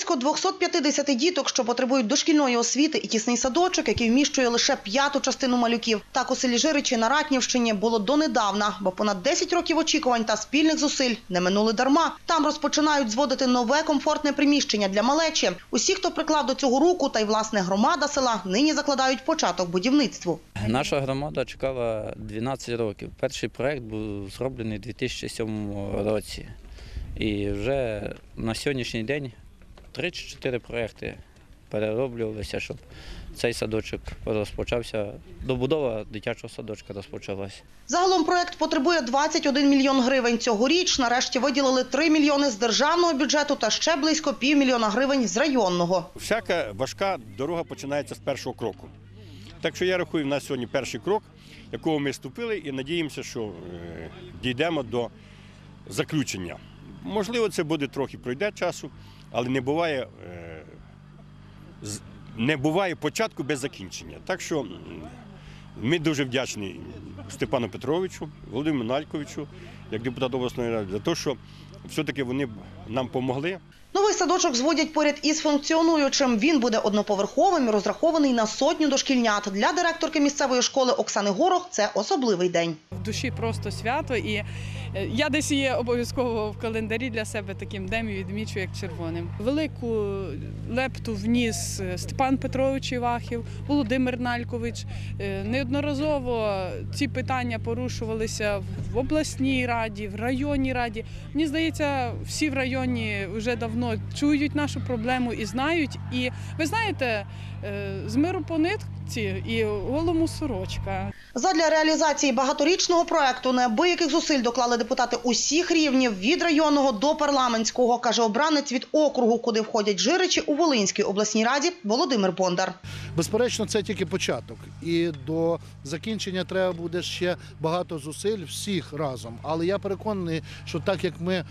близько 250 діток, що потребують дошкільної освіти, і тісний садочок, який вміщує лише 1/5 частину малюків. Так у селі Жиричі на Ратнівщині було донедавна, бо понад 10 років очікувань та спільних зусиль не минули дарма. Там розпочинають зводити нове комфортне приміщення для малечі. Усі, хто приклав до цього руку, та й власне громада села, нині закладають початок будівництву. Наша громада чекала 12 років. Перший проєкт був зроблений у 2007 році. І вже на сьогоднішній день 3 чи 4 проєкти перероблювалися, щоб цей садочок розпочався. Добудова дитячого садочка розпочалася. Загалом проєкт потребує 21 мільйон гривень. Цьогоріч нарешті виділили 3 мільйони з державного бюджету та ще близько півмільйона гривень з районного. Всяка важка дорога починається з першого кроку. Так що я рахую, в нас сьогодні перший крок, якого ми ступили, і надіємося, що дійдемо до заключення. Можливо, це буде трохи пройде часу, але не буває початку без закінчення. Так що ми дуже вдячні Степану Петровичу, Володимиру Нальковичу, як депутату обласної ради, за те, що все-таки вони нам допомогли. Новий садочок зводять поряд із функціонуючим. Він буде одноповерховим і розрахований на 100 дошкільнят. Для директорки місцевої школи Оксани Горох це особливий день. В душі просто свято, і я десь є обов'язково в календарі для себе таким днем і відмічу як червоним. Велику лепту вніс Степан Петрович Івахів, Володимир Налькович. Неодноразово ці питання порушувалися в обласній раді, в районній раді. Мені здається, всі в районі вже давно чують нашу проблему і знають. І ви знаєте, з миру по нитці і голому сорочка. Задля реалізації багаторічного проекту неабияких зусиль доклали депутати усіх рівнів, від районного до парламентського, каже обранець від округу, куди входять Жиричі у Волинській обласній раді Володимир Бондар. Безперечно, це тільки початок. І до закінчення треба буде ще багато зусиль всіх разом. Але я переконаний, що так, як ми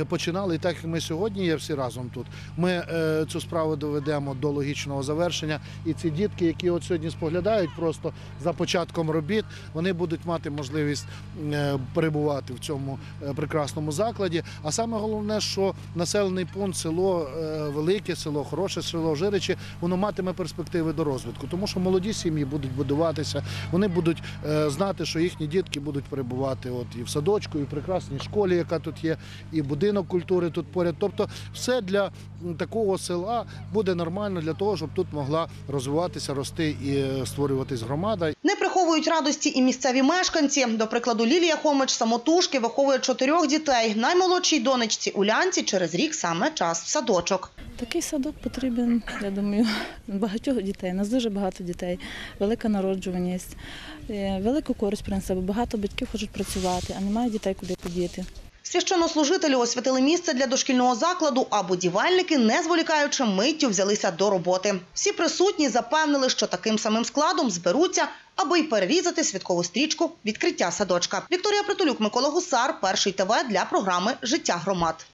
починали, і так, як ми сьогодні є всі разом тут, ми цю справу доведемо до логічного завершення. І ці дітки, які от сьогодні споглядають просто за початком робіт, вони будуть мати можливість перебувати в цьому прекрасному закладі. А саме головне, що населений пункт, село велике, село хороше, село Жиричі, воно матиме перспективи до розвитку. Тому що молоді сім'ї будуть будуватися, вони будуть знати, що їхні дітки будуть перебувати от і в садочку, і в прекрасній школі, яка тут є, і будинок культури тут поряд. Тобто все для такого села буде нормально для того, щоб тут могла розвиватися, рости і створюватись громада. Не приховують радості і місцеві мешканці. До прикладу, Лілія Хомич самотужки виховує 4 дітей. Наймолодшій донечці Улянці через рік саме час в садочок. Такий садок потрібен, я думаю, багатьох дітей. У нас дуже багато дітей, велика народжуваність, велику користь принесе, бо багато батьків хочуть працювати, а немає дітей, куди подіти. Священнослужителі освятили місце для дошкільного закладу, а будівельники, не зволікаючи, миттю взялися до роботи. Всі присутні запевнили, що таким самим складом зберуться, аби й перерізати святкову стрічку відкриття садочка. Вікторія Притулюк, Микола Гусар, Перший ТВ для програми «Життя громад».